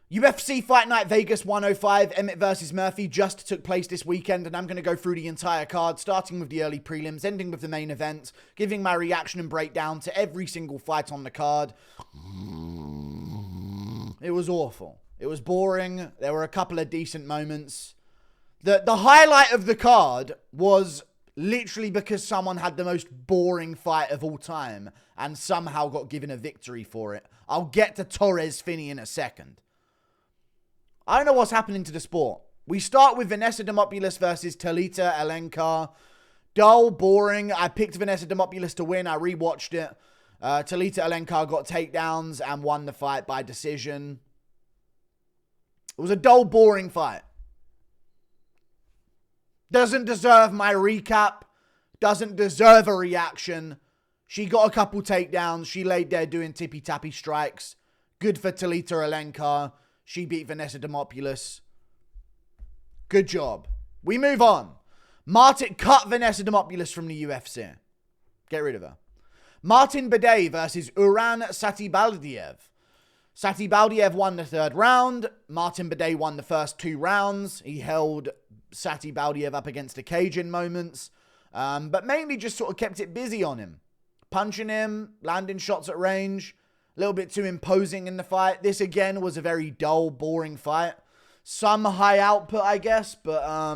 UFC Fight Night Vegas 105, Emmett versus Murphy just took place this weekend, and I'm going to go through the entire card, starting with the early prelims, ending with the main event, giving my reaction and breakdown to every single fight on the card. It was awful. It was boring. There were a couple of decent moments. The highlight of the card was literally because someone had the most boring fight of all time and somehow got given a victory for it. I'll get to Torrez Finney in a second. I don't know what's happening to the sport. We start with Vanessa Demopoulos versus Talita Alencar. Dull, boring. I picked Vanessa Demopoulos to win. I rewatched it. Talita Alencar got takedowns and won the fight by decision. It was a dull, boring fight. Doesn't deserve my recap. Doesn't deserve a reaction. She got a couple takedowns. She laid there doing tippy-tappy strikes. Good for Talita Alencar. She beat Vanessa Demopoulos. Good job. We move on. Martin cut Vanessa Demopoulos from the UFC. Get rid of her. Martin Budayvs versus Uran Satybaldiev. Satybaldiev won the third round. Martin Budayvs won the first 2 rounds. He held Satybaldiev up against the cage in moments. But mainly just sort of kept it busy on him. Punching him, landing shots at range. A little bit too imposing in the fight. This, again, was a very dull, boring fight. Some high output, I guess. But, I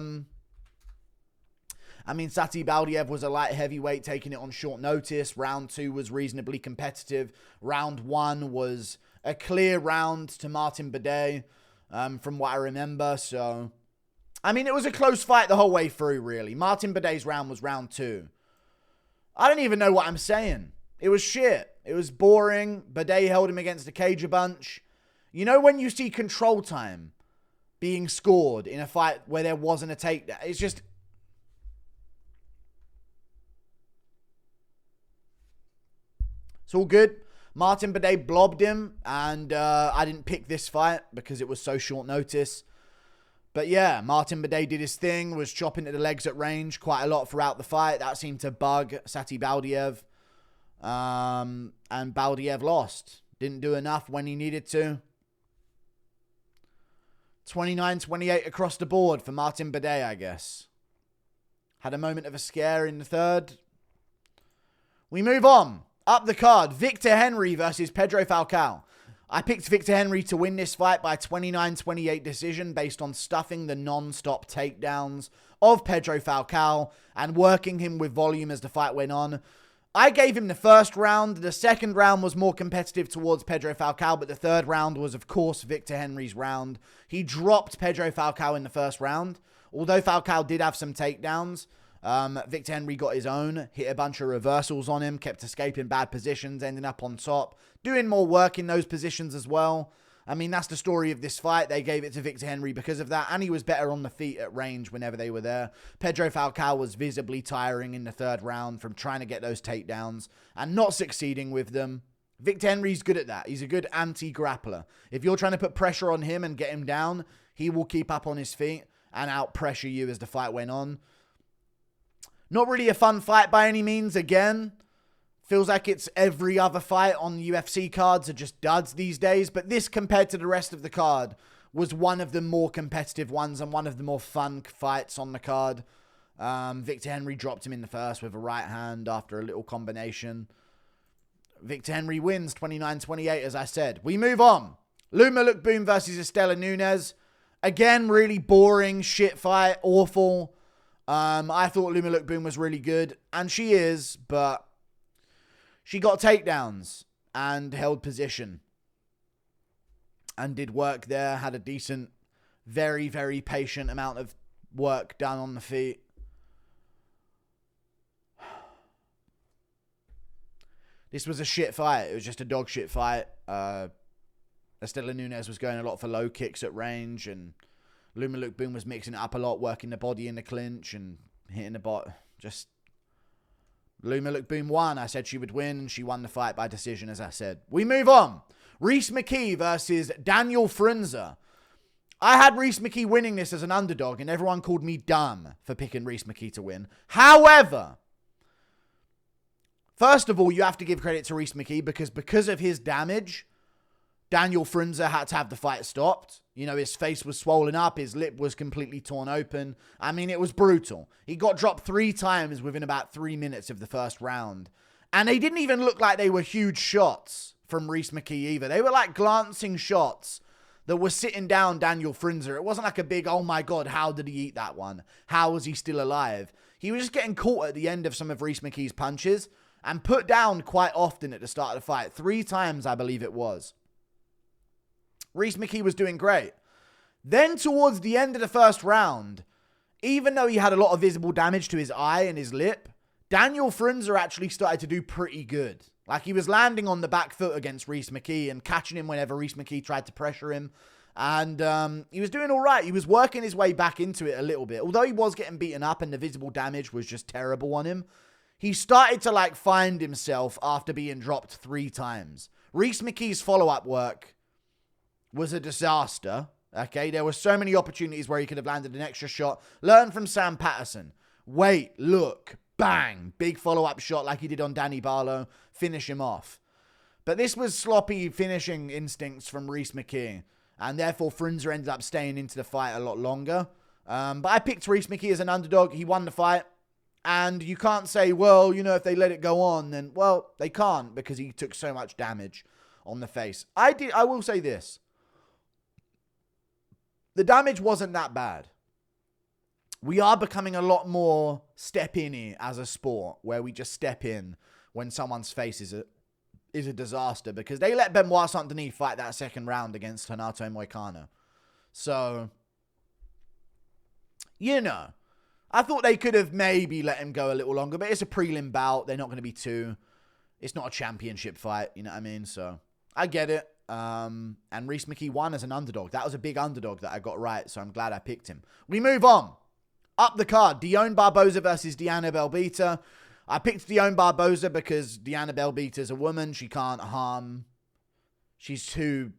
mean, Satybaldiev was a light heavyweight taking it on short notice. Round 2 was reasonably competitive. Round 1 was a clear round to Martin Budayvs, from what I remember. So, I mean, it was a close fight the whole way through, really. Martin Budayvs' round was round 2. I don't even know what I'm saying. It was shit. It was boring. Budayvs held him against the cage a bunch. You know when you see control time being scored in a fight where there wasn't a takedown? It's just... It's all good. Martin Budayvs blobbed him, and I didn't pick this fight because it was so short notice. But yeah, Martin Budayvs did his thing, was chopping at the legs at range quite a lot throughout the fight. That seemed to bug Satybaldiev. And Baldiev lost. Didn't do enough when he needed to. 29-28 across the board for Martin Budayvs, I guess. Had a moment of a scare in the third. We move on. Up the card, Victor Henry versus Pedro Falcao. I picked Victor Henry to win this fight by 29-28 decision based on stuffing the non-stop takedowns of Pedro Falcao and working him with volume as the fight went on. I gave him the first round. The second round was more competitive towards Pedro Falcao, but the third round was, of course, Victor Henry's round. He dropped Pedro Falcao in the first round. Although Falcao did have some takedowns, Victor Henry got his own, hit a bunch of reversals on him, kept escaping bad positions, ending up on top, doing more work in those positions as well. I mean, that's the story of this fight. They gave it to Victor Henry because of that, and he was better on the feet at range whenever they were there. Pedro Falcao was visibly tiring in the third round from trying to get those takedowns and not succeeding with them. Victor Henry's good at that. He's a good anti-grappler. If you're trying to put pressure on him and get him down, he will keep up on his feet and out-pressure you as the fight went on. Not really a fun fight by any means, again. Feels like it's every other fight on UFC cards are just duds these days. But this, compared to the rest of the card, was one of the more competitive ones and one of the more fun fights on the card. Victor Henry dropped him in the first with a right hand after a little combination. Victor Henry wins 29-28, as I said. We move on. Loma Lookboonmee versus Istela Nunes. Again, really boring, shit fight, awful. I thought Loma Lookboonmee was really good, and she is, but she got takedowns and held position and did work there, had a decent, very, very patient amount of work done on the feet. This was a shit fight. It was just a dog shit fight. Istela Nunes was going a lot for low kicks at range, and Loma Lookboonmee was mixing it up a lot, working the body in the clinch and hitting the bot. Just Loma Lookboonmee won. I said she would win, and she won the fight by decision, as I said. We move on. Rhys McKee versus Daniel Frunza. I had Rhys McKee winning this as an underdog, and everyone called me dumb for picking Rhys McKee to win. However, first of all, you have to give credit to Rhys McKee because of his damage, Daniel Frunza had to have the fight stopped. You know, his face was swollen up. His lip was completely torn open. I mean, it was brutal. He got dropped 3 times within about 3 minutes of the first round. And they didn't even look like they were huge shots from Rhys McKee either. They were like glancing shots that were sitting down Daniel Frunza. It wasn't like a big, oh my God, how did he eat that one? How was he still alive? He was just getting caught at the end of some of Rhys McKee's punches and put down quite often at the start of the fight. 3 times, I believe it was. Rhys McKee was doing great. Then towards the end of the first round, even though he had a lot of visible damage to his eye and his lip, Daniel Frunza actually started to do pretty good. Like, he was landing on the back foot against Rhys McKee and catching him whenever Rhys McKee tried to pressure him. And he was doing all right. He was working his way back into it a little bit. Although he was getting beaten up and the visible damage was just terrible on him, he started to, like, find himself after being dropped 3 times. Rhys McKee's follow-up work was a disaster. Okay, there were so many opportunities where he could have landed an extra shot. Learn from Sam Patterson. Wait, look, bang. Big follow-up shot like he did on Danny Barlow. Finish him off. But this was sloppy finishing instincts from Rhys McKee. And therefore, Frunza ended up staying into the fight a lot longer. But I picked Rhys McKee as an underdog. He won the fight. And you can't say, well, you know, if they let it go on, then, well, they can't because he took so much damage on the face. I will say this. The damage wasn't that bad. We are becoming a lot more step-in-y as a sport, where we just step in when someone's face is a disaster, because they let Benoit Saint-Denis fight that second round against Renato Moicano. So, you know, I thought they could have maybe let him go a little longer, but it's a prelim bout. They're not going to be too... It's not a championship fight, you know what I mean? So, I get it. And Rhys McKee won as an underdog. That was a big underdog that I got right, so I'm glad I picked him. We move on. Up the card, Dione Barbosa versus Diana Belbita. I picked Dione Barbosa because Diana Belbita is a woman. She can't harm. She's too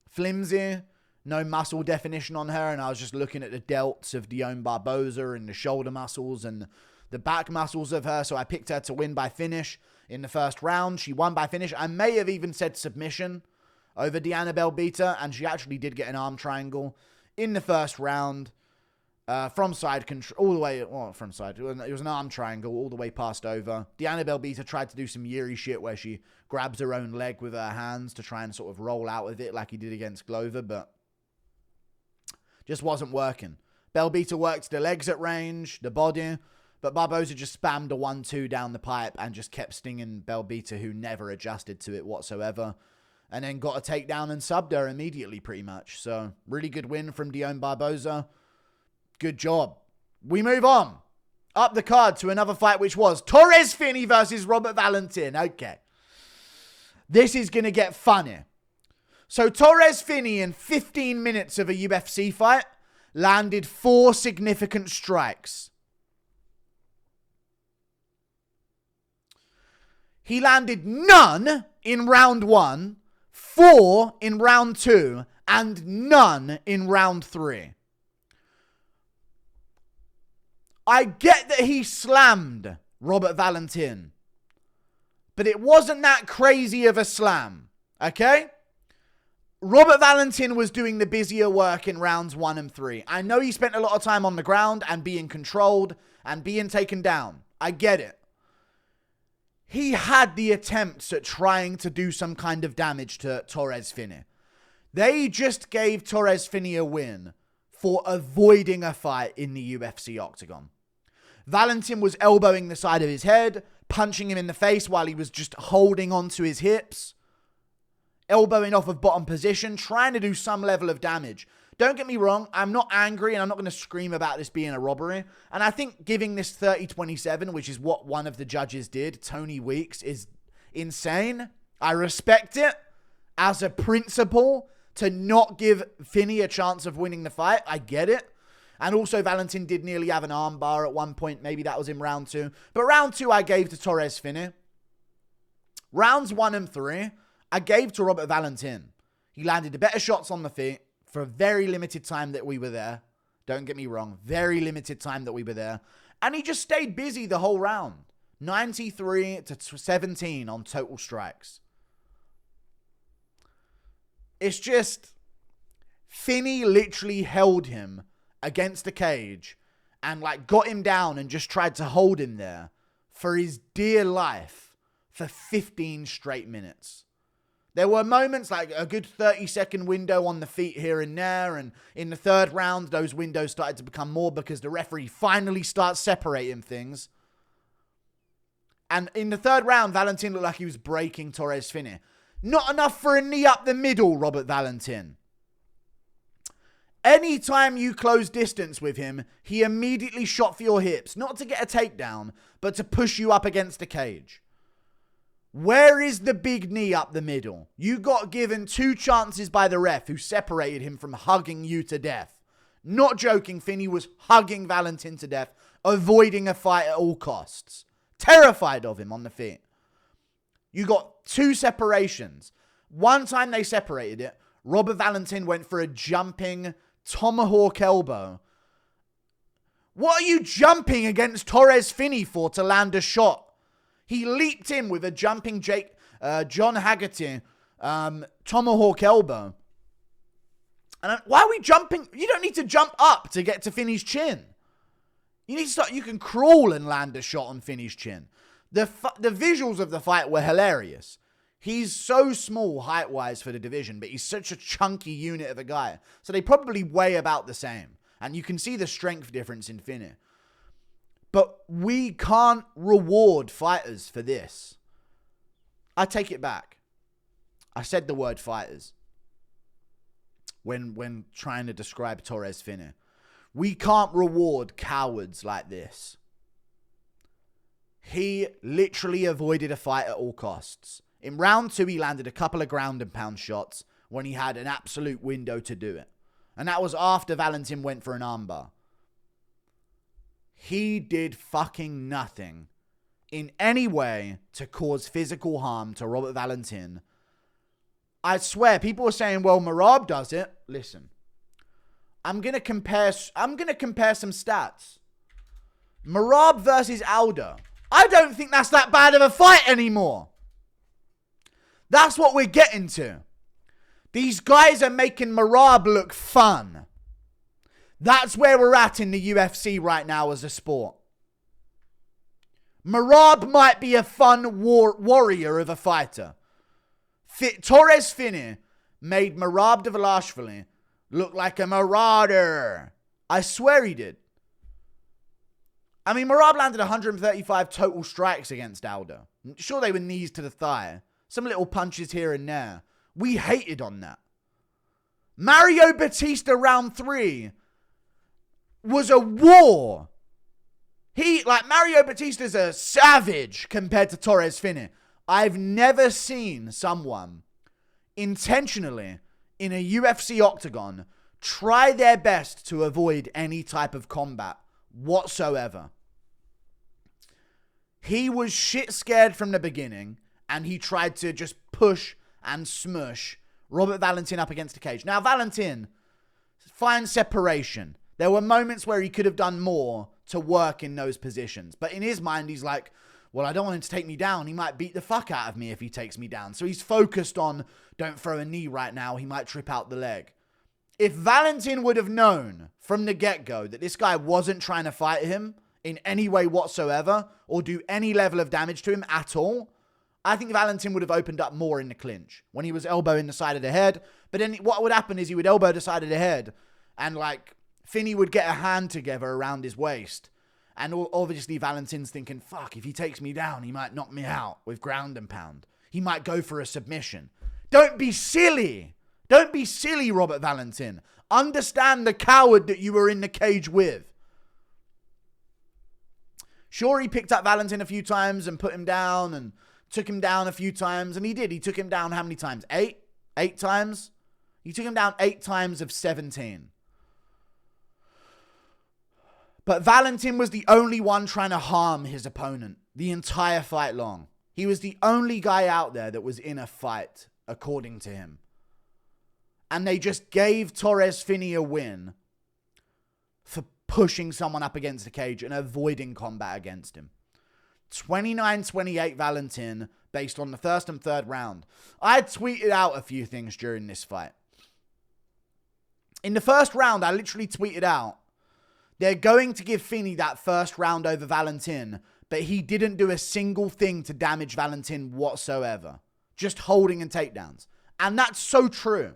flimsy. No muscle definition on her. And I was just looking at the delts of Dione Barbosa and the shoulder muscles and the back muscles of her. So I picked her to win by finish in the first round. She won by finish. I may have even said submission over Diana Belbita, and she actually did get an arm triangle in the first round from side control all the way, well, from side. It was an arm triangle all the way passed over. Diana Belbita tried to do some Yuri shit where she grabs her own leg with her hands to try and sort of roll out with it like he did against Glover, but just wasn't working. Belbita worked the legs at range, the body, but Barbosa just spammed a 1-2 down the pipe and just kept stinging Belbita, who never adjusted to it whatsoever. And then got a takedown and subbed her immediately, pretty much. So, really good win from Dione Barbosa. Good job. We move on. Up the card to another fight, which was Torrez Finney versus Robert Valentin. Okay. This is going to get funny. So, Torrez Finney, in 15 minutes of a UFC fight, landed 4 significant strikes. He landed none in round 1. 4 in round 2, and none in round 3. I get that he slammed Robert Valentin, but it wasn't that crazy of a slam, okay? Robert Valentin was doing the busier work in rounds 1 and 3. I know he spent a lot of time on the ground and being controlled and being taken down. I get it. He had the attempts at trying to do some kind of damage to Torrez Finney. They just gave Torrez Finney a win for avoiding a fight in the UFC octagon. Valentin was elbowing the side of his head, punching him in the face while he was just holding onto his hips, elbowing off of bottom position, trying to do some level of damage. Don't get me wrong, I'm not angry and I'm not going to scream about this being a robbery. And I think giving this 30-27, which is what one of the judges did, Tony Weeks, is insane. I respect it as a principle to not give Finney a chance of winning the fight. I get it. And also Valentin did nearly have an arm bar at one point. Maybe that was in round 2. But round 2 I gave to Torrez Finney. Rounds 1 and 3 I gave to Robert Valentin. He landed the better shots on the feet for a very limited time that we were there. Don't get me wrong. Very limited time that we were there. And he just stayed busy the whole round. 93 to 17 on total strikes. It's just, Finney literally held him against the cage and like got him down and just tried to hold him there for his dear life for 15 straight minutes. There were moments like a good 30-second window on the feet here and there. And in the third round, those windows started to become more because the referee finally starts separating things. And in the third round, Valentin looked like he was breaking Torrez Finney. Not enough for a knee up the middle, Robert Valentin. Anytime you close distance with him, he immediately shot for your hips. Not to get a takedown, but to push you up against the cage. Where is the big knee up the middle? You got given 2 chances by the ref who separated him from hugging you to death. Not joking, Finney was hugging Valentin to death, avoiding a fight at all costs. Terrified of him on the feet. You got 2 separations. One time they separated it, Robert Valentin went for a jumping tomahawk elbow. What are you jumping against Torrez Finney for to land a shot? He leaped in with a jumping John Haggerty tomahawk elbow. And why are we jumping? You don't need to jump up to get to Finney's chin. You need to start. You can crawl and land a shot on Finney's chin. The visuals of the fight were hilarious. He's so small height-wise for the division, but he's such a chunky unit of a guy. So they probably weigh about the same. And you can see the strength difference in Finney. But we can't reward fighters for this. I take it back. I said the word fighters when trying to describe Torrez Finney. We can't reward cowards like this. He literally avoided a fight at all costs. In round 2, he landed a couple of ground and pound shots when he had an absolute window to do it. And that was after Valentin went for an armbar. He did fucking nothing in any way to cause physical harm to Robert Valentin. I swear, people are saying, well, Merab does it. Listen, I'm going to compare some stats. Merab versus Aldo. I don't think that's that bad of a fight anymore. That's what we're getting to. These guys are making Merab look fun. That's where we're at in the UFC right now as a sport. Merab might be a fun warrior of a fighter. Torrez Finney made Merab Dvalishvili look like a marauder. I swear he did. I mean, Merab landed 135 total strikes against Aldo. Sure, they were knees to the thigh. Some little punches here and there. We hated on that. Mario Batista round 3 was a war. Mario Batista's a savage compared to Torrez Finney. I've never seen someone intentionally in a UFC octagon try their best to avoid any type of combat whatsoever. He was shit scared from the beginning, and he tried to just push and smush Robert Valentin up against the cage. Now, Valentin, fine separation. There were moments where he could have done more to work in those positions. But in his mind, he's like, well, I don't want him to take me down. He might beat the fuck out of me if he takes me down. So he's focused on, don't throw a knee right now. He might trip out the leg. If Valentin would have known from the get-go that this guy wasn't trying to fight him in any way whatsoever or do any level of damage to him at all, I think Valentin would have opened up more in the clinch when he was elbowing the side of the head. But then what would happen is he would elbow the side of the head and Finney would get a hand together around his waist. And obviously Valentin's thinking, fuck, if he takes me down, he might knock me out with ground and pound. He might go for a submission. Don't be silly. Don't be silly, Robert Valentin. Understand the coward that you were in the cage with. Sure, he picked up Valentin a few times and put him down and took him down a few times. And he did. He took him down how many times? 8? 8 times? He took him down 8 times of 17. But Valentin was the only one trying to harm his opponent the entire fight long. He was the only guy out there that was in a fight, according to him. And they just gave Torrez Finney a win for pushing someone up against the cage and avoiding combat against him. 29-28 Valentin based on the first and third round. I tweeted out a few things during this fight. In the first round, I literally tweeted out, they're going to give Finney that first round over Valentin, but he didn't do a single thing to damage Valentin whatsoever. Just holding and takedowns. And that's so true.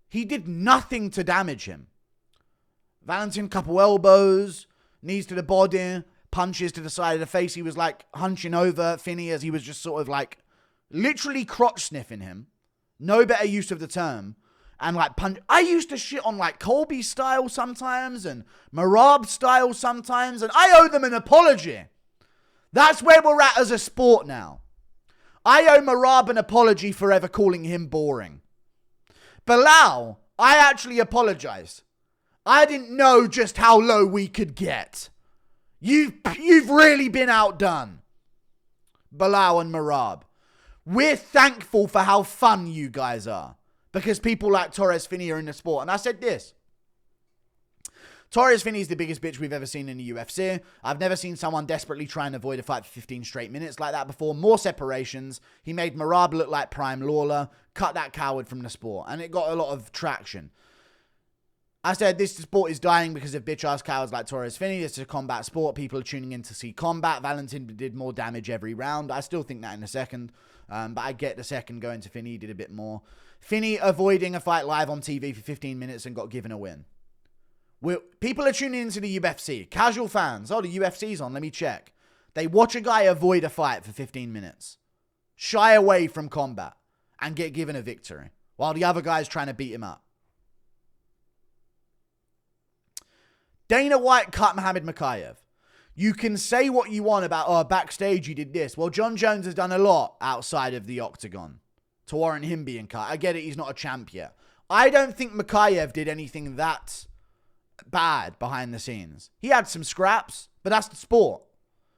He did nothing to damage him. Valentin, couple elbows, knees to the body, punches to the side of the face. He was like hunching over Finney as he was just sort of like literally crotch sniffing him. No better use of the term. And like punch. I used to shit on like Colby style sometimes and Merab style sometimes. And I owe them an apology. That's where we're at as a sport now. I owe Merab an apology for ever calling him boring. Bilal, I actually apologize. I didn't know just how low we could get. You've really been outdone. Bilal and Merab. We're thankful for how fun you guys are. Because people like Torrez, Finney are in the sport. And I said this. Torrez Finney is the biggest bitch we've ever seen in the UFC. I've never seen someone desperately try and avoid a fight for 15 straight minutes like that before. More separations. He made Merab look like Prime Lawler. Cut that coward from the sport. And it got a lot of traction. I said this sport is dying because of bitch-ass cowards like Torrez Finney. This is a combat sport. People are tuning in to see combat. Valentin did more damage every round. I still think that in the second. But I get the second going to Finney. He did a bit more. Finney avoiding a fight live on TV for 15 minutes and got given a win. People are tuning into the UFC. Casual fans. Oh, the UFC's on. Let me check. They watch a guy avoid a fight for 15 minutes. Shy away from combat. And get given a victory. While the other guy's trying to beat him up. Dana White cut Muhammad Mokaev. You can say what you want about, oh, backstage you did this. Well, John Jones has done a lot outside of the octagon to warrant him being cut. I get it, he's not a champ yet. I don't think Mokaev did anything that bad behind the scenes. He had some scraps, but that's the sport.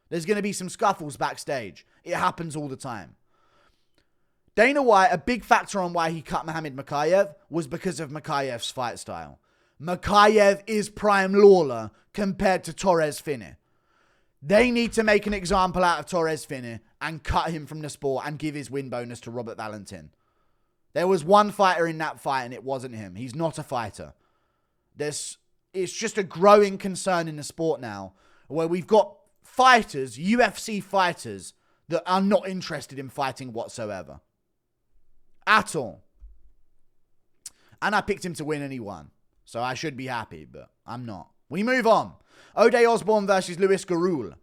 There's going to be some scuffles backstage. It happens all the time. Dana White, a big factor on why he cut Muhammad Mokaev was because of Mokaev's fight style. Mokaev is Prime Lawler compared to Torrez Finney. They need to make an example out of Torrez Finney and cut him from the sport and give his win bonus to Robert Valentin. There was one fighter in that fight and it wasn't him. He's not a fighter. It's just a growing concern in the sport now where we've got fighters, UFC fighters, that are not interested in fighting whatsoever. At all. And I picked him to win and he won. So I should be happy, but I'm not. We move on. Ode Osbourne versus Luis Gerald.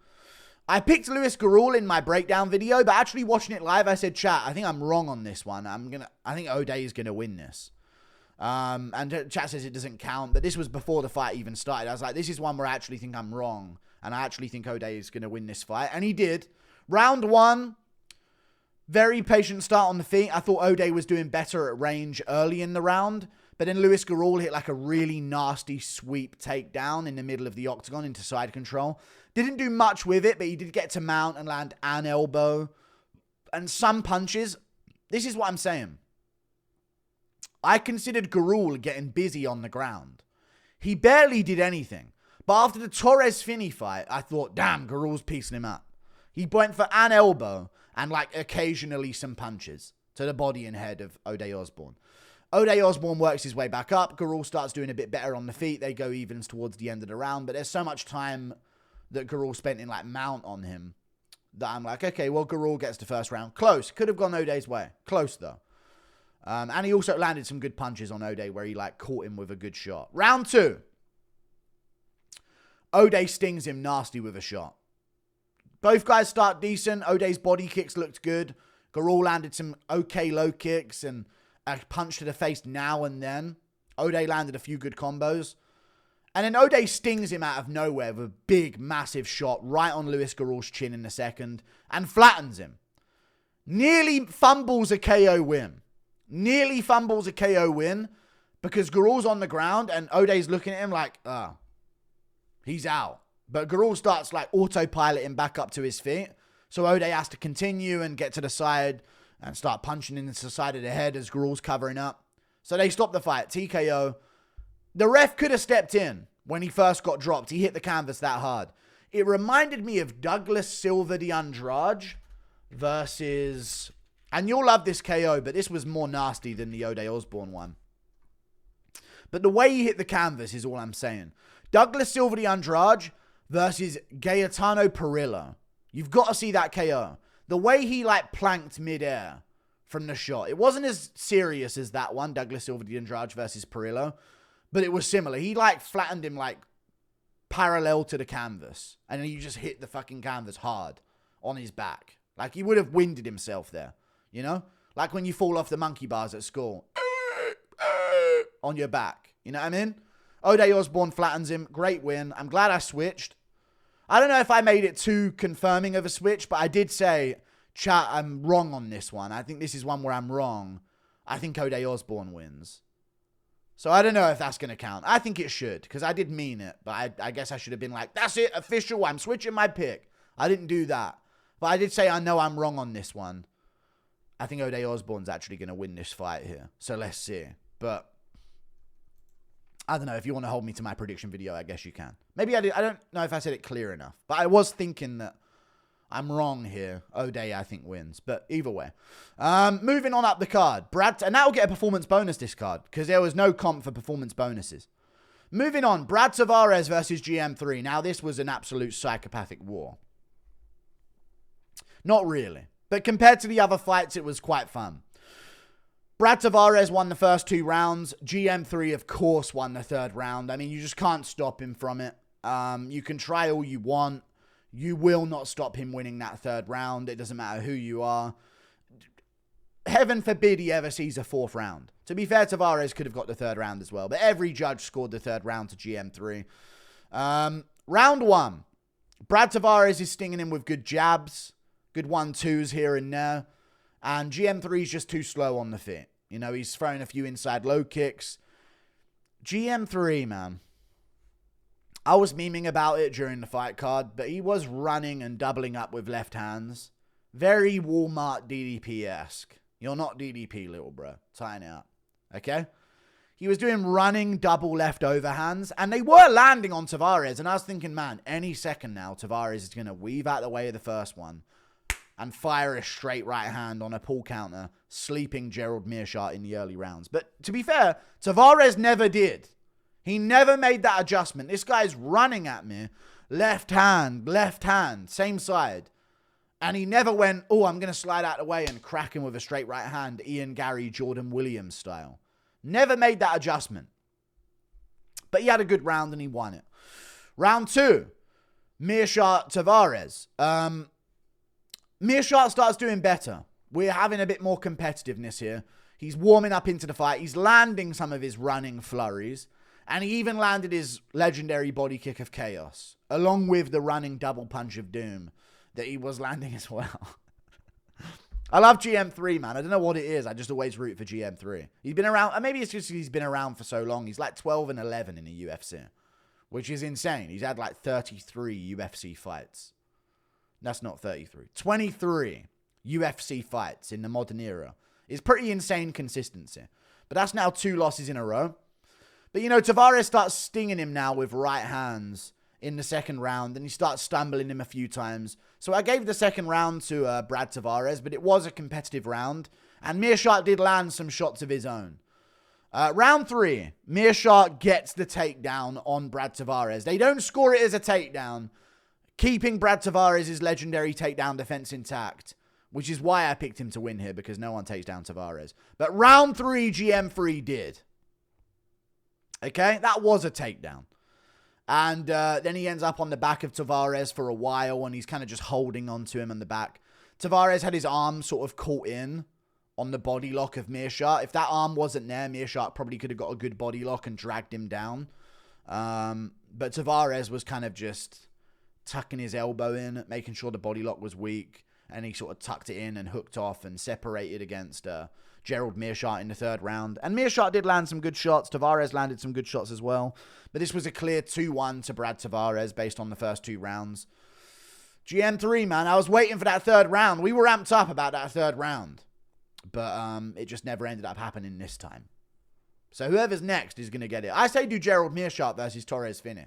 I picked Luis Gerald in my breakdown video, but actually watching it live, I said, chat, I think I'm wrong on this one. I think Ode is going to win this. And chat says it doesn't count, but this was before the fight even started. I was like, this is one where I actually think I'm wrong. And I actually think Ode is going to win this fight. And he did. Round one, very patient start on the feet. I thought Ode was doing better at range early in the round. But then Luis Gerald hit like a really nasty sweep takedown in the middle of the octagon into side control. Didn't do much with it, but he did get to mount and land an elbow. And some punches. This is what I'm saying. I considered Gerald getting busy on the ground. He barely did anything. But after the Torrez Finney fight, I thought, damn, Gerald's piecing him up. He went for an elbow and like occasionally some punches to the body and head of Ode Osbourne. Ode Osbourne works his way back up. Gerald starts doing a bit better on the feet. They go evens towards the end of the round. But there's so much time that Gerald spent in like mount on him that I'm like, okay, well, Gerald gets the first round. Close. Could have gone Ode's way. Close, though. And he also landed some good punches on Ode where he like caught him with a good shot. Round two. Ode stings him nasty with a shot. Both guys start decent. Ode's body kicks looked good. Gerald landed some okay low kicks and a punch to the face now and then. Ode landed a few good combos. And then Ode stings him out of nowhere with a big, massive shot right on Luis Gerald's chin in the second and flattens him. Nearly fumbles a KO win. Nearly fumbles a KO win because Gerald's on the ground and Ode's looking at him like, he's out. But Gerald starts like autopiloting back up to his feet. So Ode has to continue and get to the side and start punching into the side of the head as Gerald's covering up. So they stop the fight. TKO. The ref could have stepped in when he first got dropped. He hit the canvas that hard. It reminded me of Douglas Silva de Andrade. versus... And you'll love this KO, but this was more nasty than the Osbourne one. But the way he hit the canvas is all I'm saying. Douglas Silva de Andrade versus Gaetano Perillo. You've got to see that KO. The way he, like, planked midair from the shot. It wasn't as serious as that one, Douglas Silva de Andrade versus Perillo. But it was similar. He, like, flattened him, like, parallel to the canvas. And then he just hit the fucking canvas hard on his back. Like, he would have winded himself there. You know? Like when you fall off the monkey bars at school. On your back. You know what I mean? Osbourne flattens him. Great win. I'm glad I switched. I don't know if I made it too confirming of a switch, but I did say, chat, I'm wrong on this one. I think this is one where I'm wrong. I think Osbourne wins. So I don't know if that's going to count. I think it should, because I did mean it. But I guess I should have been like, that's it, official. I'm switching my pick. I didn't do that. But I did say I know I'm wrong on this one. I think Osbourne's actually going to win this fight here. So let's see. But I don't know. If you want to hold me to my prediction video, I guess you can. Maybe I did. I don't know if I said it clear enough. But I was thinking that I'm wrong here. I think, wins. But either way. Moving on up the card. And that'll get a performance bonus, this card. Because there was no comp for performance bonuses. Moving on. Brad Tavares versus GM3. Now, this was an absolute psychopathic war. Not really. But compared to the other fights, it was quite fun. Brad Tavares won the first 2 rounds. GM3, of course, won the 3rd round. I mean, you just can't stop him from it. You can try all you want. You will not stop him winning that 3rd round. It doesn't matter who you are. Heaven forbid he ever sees a 4th round. To be fair, Tavares could have got the 3rd round as well. But every judge scored the 3rd round to GM3. Round 1. Brad Tavares is stinging him with good jabs. Good 1-2s here and there. And GM3 is just too slow on the feet. You know, he's throwing a few inside low kicks. GM3, man. I was memeing about it during the fight card, but he was running and doubling up with left hands. Very Walmart DDP-esque. You're not DDP, little bro. Tying it up. Okay? He was doing running double left overhands, and they were landing on Tavares. And I was thinking, man, any second now, Tavares is going to weave out the way of the first one and fire a straight right hand on a pull counter, sleeping Gerald Meerschaert in the early rounds. But to be fair, Tavares never did. He never made that adjustment. This guy's running at me. Left hand, same side. And he never went, oh, I'm going to slide out of the way and crack him with a straight right hand, Ian Gary, Jordan Williams style. Never made that adjustment. But he had a good round and he won it. Round 2, Meerschaert Tavares. Meerschaert starts doing better. We're having a bit more competitiveness here. He's warming up into the fight. He's landing some of his running flurries. And he even landed his legendary body kick of chaos. Along with the running double punch of doom that he was landing as well. I love GM3, man. I don't know what it is. I just always root for GM3. He's been around. Maybe it's just he's been around for so long. He's like 12-11 in the UFC. Which is insane. He's had like 33 UFC fights. That's not 33. 23 UFC fights in the modern era. It's pretty insane consistency. But that's now 2 losses in a row. But, you know, Tavares starts stinging him now with right hands in the 2nd round. And he starts stumbling him a few times. So I gave the 2nd round to Brad Tavares. But it was a competitive round. And Meerschaert did land some shots of his own. Round 3. Meerschaert gets the takedown on Brad Tavares. They don't score it as a takedown, keeping Brad Tavares' legendary takedown defense intact, which is why I picked him to win here, because no one takes down Tavares. But round 3, GM3 did. Okay, that was a takedown. And then he ends up on the back of Tavares for a while, and he's kind of just holding on to him on the back. Tavares had his arm sort of caught in on the body lock of Meerschaert. If that arm wasn't there, Meerschaert probably could have got a good body lock and dragged him down. But Tavares was kind of just tucking his elbow in, making sure the body lock was weak, and he sort of tucked it in and hooked off and separated against Gerald Meerschaert in the 3rd round. And Meerschaert did land some good shots. Tavares landed some good shots as well. But this was a clear 2-1 to Brad Tavares based on the first 2 rounds. GM3, man, I was waiting for that 3rd round. We were amped up about that 3rd round. But it just never ended up happening this time. So whoever's next is going to get it. I say do Gerald Meerschaert versus Torrez Finney.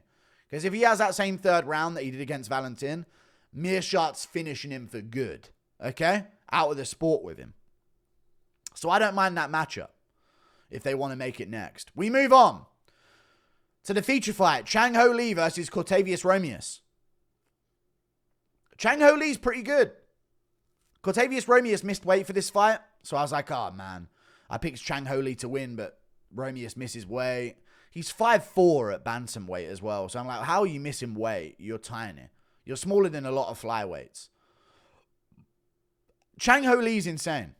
Because if he has that same 3rd round that he did against Valentin, Meerschaert's finishing him for good. okay? Out of the sport with him. So I don't mind that matchup if they want to make it next. We move on to the feature fight. Changho Lee versus Cortavious Romious. Changho Lee's pretty good. Cortavious Romious missed weight for this fight. So I was like, oh man. I picked Changho Lee to win, but Romious misses weight. He's 5'4" at bantamweight as well. So I'm like, how are you missing weight? You're tiny. You're smaller than a lot of flyweights. Changho Lee's insane.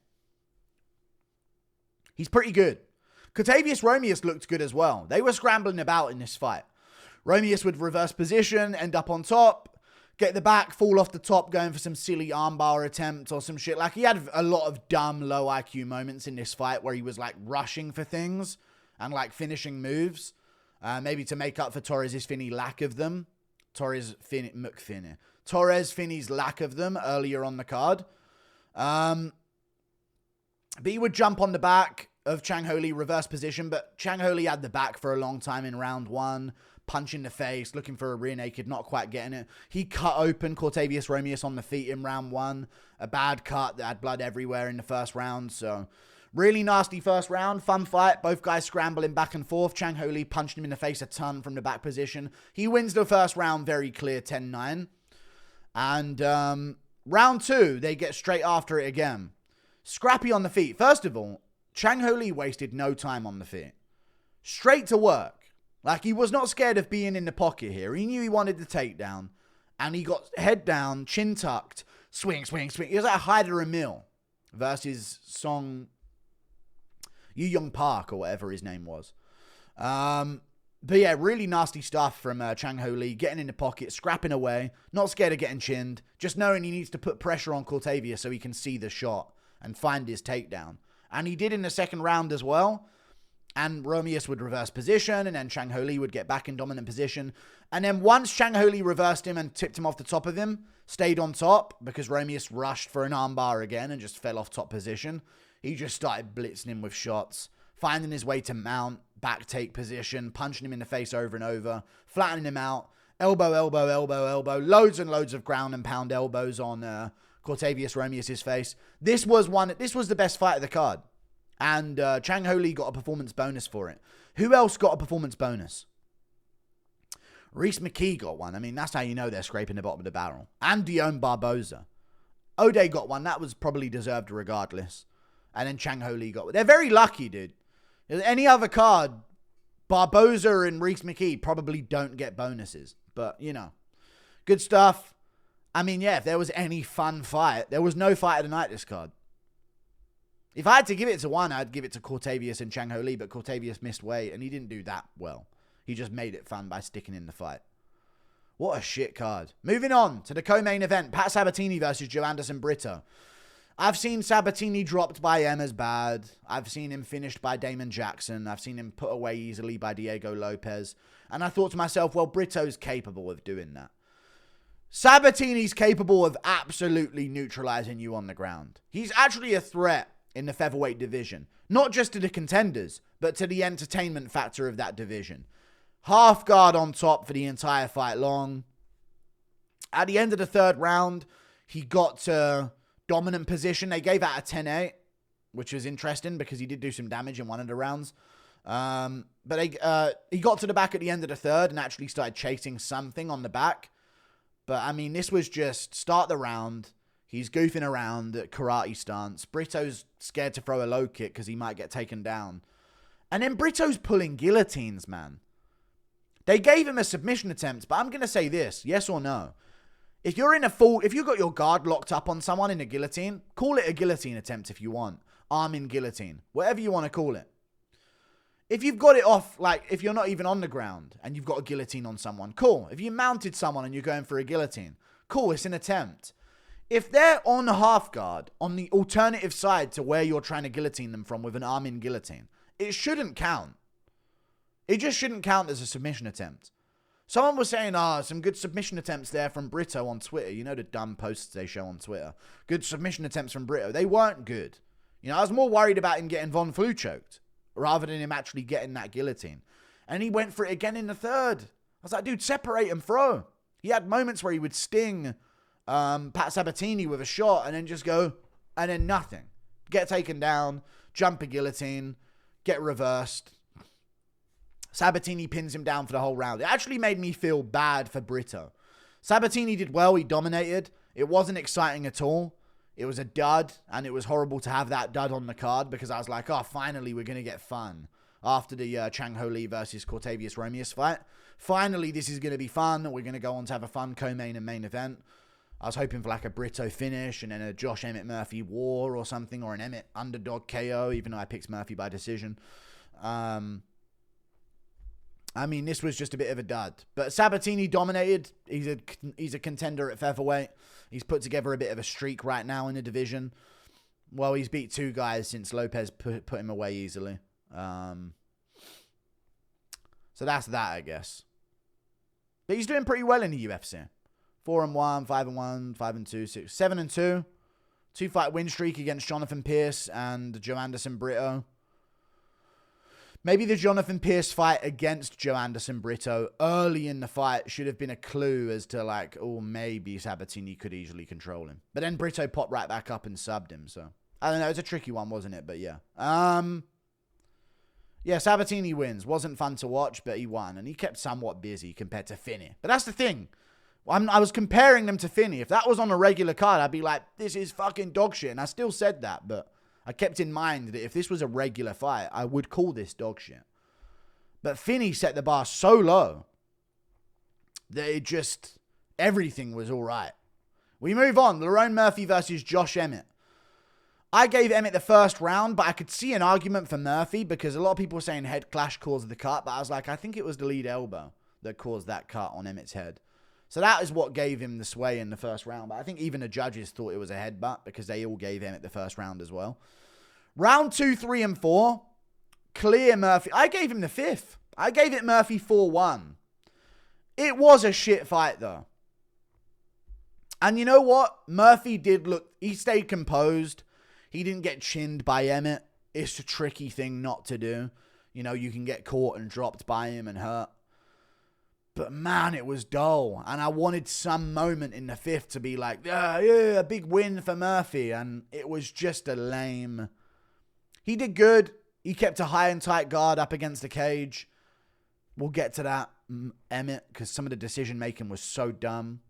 He's pretty good. Cortavious Romious looked good as well. They were scrambling about in this fight. Romious would reverse position, end up on top, get the back, fall off the top, going for some silly armbar attempt or some shit. Like, he had a lot of dumb, low IQ moments in this fight where he was, like, rushing for things and, like, finishing moves. Maybe to make up for Torrez's Finney lack of them. Torrez Finney's lack of them earlier on the card. But he would jump on the back of Changho Lee, reverse position, but Changho Lee had the back for a long time in round one, punch in the face, looking for a rear naked, not quite getting it. He cut open Cortavious Romious on the feet in round one, a bad cut that had blood everywhere in the first round, so really nasty first round, fun fight, both guys scrambling back and forth. Changho Lee punched him in the face a ton from the back position. He wins the first round very clear, 10-9, and round two, they get straight after it again. Scrappy on the feet. First of all, Changho Lee wasted no time on the feet. Straight to work. Like, he was not scared of being in the pocket here. He knew he wanted the takedown. And he got head down, chin tucked, swing, swing, swing. He was like Hyder Emil versus Song Yu Young Park or whatever his name was. But yeah, really nasty stuff from Changho Lee. Getting in the pocket, scrapping away. Not scared of getting chinned. Just knowing he needs to put pressure on Cortavious so he can see the shot and find his takedown. And he did in the second round as well. And Romious would reverse position, and then Changho Lee would get back in dominant position. And then once Changho Lee reversed him and tipped him off the top of him, stayed on top, because Romious rushed for an armbar again and just fell off top position, he just started blitzing him with shots, finding his way to mount, back take position, punching him in the face over and over, flattening him out, elbow, elbow, elbow, elbow, loads and loads of ground and pound elbows on Cortavious Romious' face. This was the best fight of the card. And Changho Lee got a performance bonus for it. Who else got a performance bonus? Rhys McKee got one. I mean, that's how you know they're scraping the bottom of the barrel. And Dione Barbosa. O'Day got one. That was probably deserved regardless. And then Changho Lee got one. They're very lucky, dude. Any other card, Barbosa and Rhys McKee probably don't get bonuses. But, you know, good stuff. I mean, yeah, if there was any fun fight, there was no fight of the night this card. If I had to give it to one, I'd give it to Cortavious and Changho Lee, but Cortavious missed weight, and he didn't do that well. He just made it fun by sticking in the fight. What a shit card. Moving on to the co-main event, Pat Sabatini versus Joanderson Brito. I've seen Sabatini dropped by Emma's bad. I've seen him finished by Damon Jackson. I've seen him put away easily by Diego Lopez. And I thought to myself, well, Brito's capable of doing that. Sabatini's capable of absolutely neutralizing you on the ground. He's actually a threat in the featherweight division. Not just to the contenders, but to the entertainment factor of that division. Half guard on top for the entire fight long. At the end of the third round, he got to dominant position. They gave out a 10-8, which was interesting because he did do some damage in one of the rounds. But he got to the back at the end of the third and actually started chasing something on the back. But, I mean, this was just start the round. He's goofing around at karate stance. Brito's scared to throw a low kick because he might get taken down. And then Brito's pulling guillotines, man. They gave him a submission attempt, but I'm going to say this, yes or no. If you've got your guard locked up on someone in a guillotine, call it a guillotine attempt if you want. Arm in guillotine. Whatever you want to call it. If you've got it off, like, if you're not even on the ground and you've got a guillotine on someone, cool. If you mounted someone and you're going for a guillotine, cool, it's an attempt. If they're on half guard, on the alternative side to where you're trying to guillotine them from with an arm in guillotine, it shouldn't count. It just shouldn't count as a submission attempt. Someone was saying, some good submission attempts there from Brito on Twitter. You know the dumb posts they show on Twitter. Good submission attempts from Brito. They weren't good. You know, I was more worried about him getting Von Flue choked rather than him actually getting that guillotine. And he went for it again in the third. I was like, dude, separate and throw. He had moments where he would sting Pat Sabatini with a shot and then just go, and then nothing. Get taken down, jump a guillotine, get reversed. Sabatini pins him down for the whole round. It actually made me feel bad for Brito. Sabatini did well. He dominated. It wasn't exciting at all. It was a dud, and it was horrible to have that dud on the card because I was like, oh, finally we're going to get fun after the Changho versus Cortavious Romious fight. Finally, this is going to be fun. We're going to go on to have a fun co-main and main event. I was hoping for like a Brito finish and then a Josh Emmett Murphy war or something, or an Emmett underdog KO, even though I picked Murphy by decision. I mean, this was just a bit of a dud. But Sabatini dominated. He's a contender at featherweight. He's put together a bit of a streak right now in the division. Well, he's beat 2 guys since Lopez put him away easily. So that's that, I guess. But he's doing pretty well in the UFC. 4-1, 5-1, 5-2, 6, 7-2. 2-fight win streak against Jonathan Pierce and Joe Anderson Brito. Maybe the Jonathan Pierce fight against Joe Anderson Brito early in the fight should have been a clue as to like, oh, maybe Sabatini could easily control him. But then Brito popped right back up and subbed him. So I don't know. It was a tricky one, wasn't it? But yeah. Yeah, Sabatini wins. Wasn't fun to watch, but he won. And he kept somewhat busy compared to Finney. But that's the thing. I was comparing them to Finney. If that was on a regular card, I'd be like, this is fucking dog shit. And I still said that, but I kept in mind that if this was a regular fight, I would call this dog shit. But Finney set the bar so low that it just, everything was all right. We move on. Lerone Murphy versus Josh Emmett. I gave Emmett the first round, but I could see an argument for Murphy because a lot of people were saying head clash caused the cut, but I was like, I think it was the lead elbow that caused that cut on Emmett's head. So that is what gave him the sway in the first round. But I think even the judges thought it was a headbutt because they all gave Emmett the first round as well. Round 2, 3, and 4. Clear Murphy. I gave him the 5th. I gave it Murphy 4-1. It was a shit fight though. And you know what? Murphy did look, he stayed composed. He didn't get chinned by Emmett. It's a tricky thing not to do. You know, you can get caught and dropped by him and hurt. But man, it was dull. And I wanted some moment in the 5th to be like, yeah, a big win for Murphy. And it was just a lame. He did good. He kept a high and tight guard up against the cage. We'll get to that, Emmett, because some of the decision making was so dumb.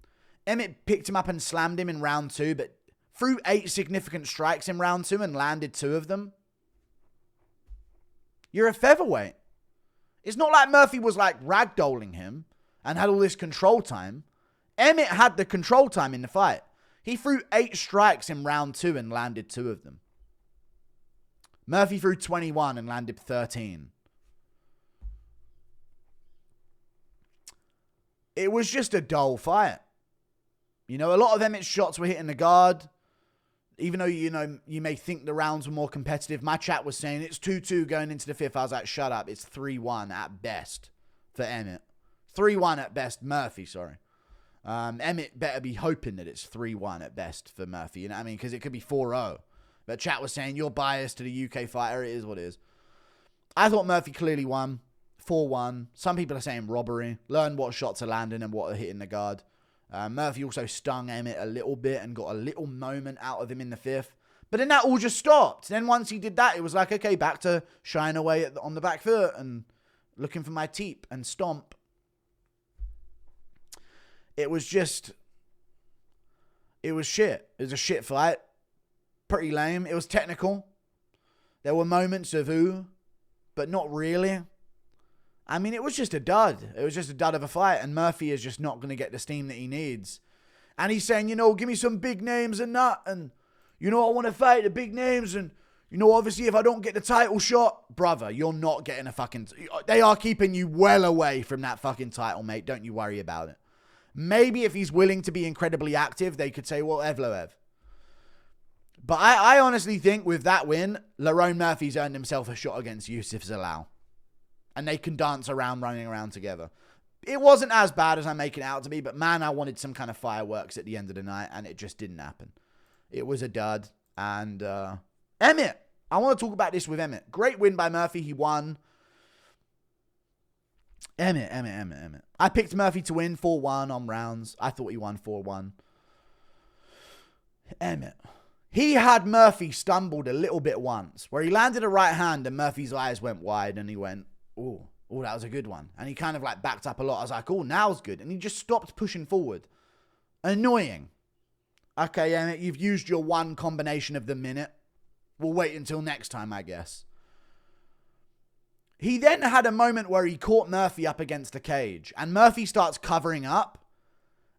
Emmett picked him up and slammed him in round 2, but threw 8 significant strikes in round 2 and landed 2 of them. You're a featherweight. It's not like Murphy was like ragdolling him and had all this control time. Emmett had the control time in the fight. He threw 8 strikes in round 2 and landed 2 of them. Murphy threw 21 and landed 13. It was just a dull fight. You know, a lot of Emmett's shots were hitting the guard. Even though, you know, you may think the rounds were more competitive. My chat was saying it's 2-2 going into the 5th. I was like, shut up. It's 3-1 at best for Emmett. 3-1 at best. Murphy, sorry. Emmett better be hoping that it's 3-1 at best for Murphy. You know what I mean? Because it could be 4-0. But chat was saying you're biased to the UK fighter. It is what it is. I thought Murphy clearly won. 4-1. Some people are saying robbery. Learn what shots are landing and what are hitting the guard. Murphy also stung Emmett a little bit and got a little moment out of him in the 5th. But then that all just stopped. Then once he did that, it was like, okay, back to shying away on the back foot and looking for my teep and stomp. It was just... It was shit. It was a shit fight. Pretty lame. It was technical. There were moments of ooh, but not really. I mean, it was just a dud. It was just a dud of a fight, and Murphy is just not going to get the steam that he needs. And he's saying, you know, give me some big names and that, and, you know, I want to fight the big names, and, you know, obviously if I don't get the title shot, brother, you're not getting a fucking... They are keeping you well away from that fucking title, mate. Don't you worry about it. Maybe if he's willing to be incredibly active, they could say, well, Evloev. But I honestly think with that win, Lerone Murphy's earned himself a shot against Yusuf Zalal. And they can dance around, running around together. It wasn't as bad as I make it out to be, but man, I wanted some kind of fireworks at the end of the night, and it just didn't happen. It was a dud. And Emmett. I want to talk about this with Emmett. Great win by Murphy. He won. Emmett. I picked Murphy to win 4-1 on rounds. I thought he won 4-1. Emmett. He had Murphy stumbled a little bit once, where he landed a right hand and Murphy's eyes went wide and he went, oh, that was a good one. And he kind of like backed up a lot. I was like, oh, now's good. And he just stopped pushing forward. Annoying. Okay, Emmett, you've used your one combination of the minute. We'll wait until next time, I guess. He then had a moment where he caught Murphy up against the cage. And Murphy starts covering up.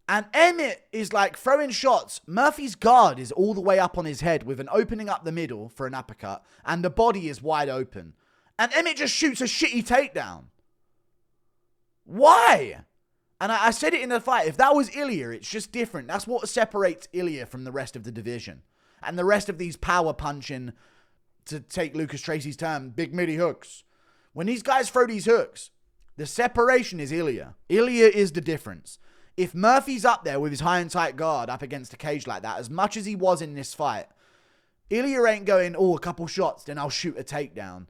And Emmett is like throwing shots. Murphy's guard is all the way up on his head with an opening up the middle for an uppercut. And the body is wide open. And Emmett just shoots a shitty takedown. Why? And I said it in the fight. If that was Ilya, it's just different. That's what separates Ilya from the rest of the division. And the rest of these power punching, to take Lucas Tracy's term, big midi hooks. When these guys throw these hooks, the separation is Ilya. Ilya is the difference. If Murphy's up there with his high and tight guard up against a cage like that, as much as he was in this fight, Ilya ain't going, oh, a couple shots, then I'll shoot a takedown.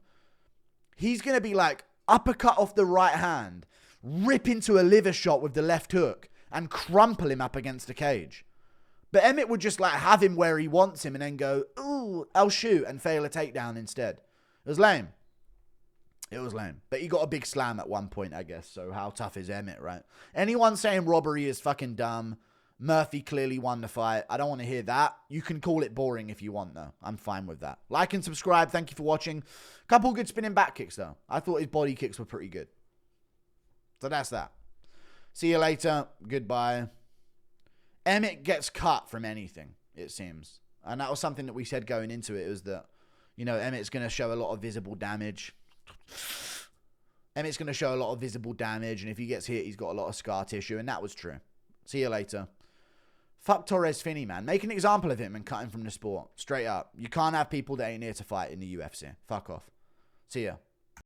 He's going to be like, uppercut off the right hand, rip into a liver shot with the left hook, and crumple him up against the cage. But Emmett would just like have him where he wants him and then go, ooh, I'll shoot, and fail a takedown instead. It was lame. It was lame. But he got a big slam at one point, I guess. So how tough is Emmett, right? Anyone saying robbery is fucking dumb. Murphy clearly won the fight. I don't want to hear that. You can call it boring if you want, though. I'm fine with that. Like and subscribe. Thank you for watching. Couple good spinning back kicks, though. I thought his body kicks were pretty good. So that's that. See you later. Goodbye. Emmett gets cut from anything, it seems. And that was something that we said going into it. It was that, you know, Emmett's going to show a lot of visible damage. Emmett's going to show a lot of visible damage. And if he gets hit, he's got a lot of scar tissue. And that was true. See you later. Fuck Torrez Finney, man. Make an example of him and cut him from the sport. Straight up. You can't have people that ain't here to fight in the UFC. Fuck off. See ya.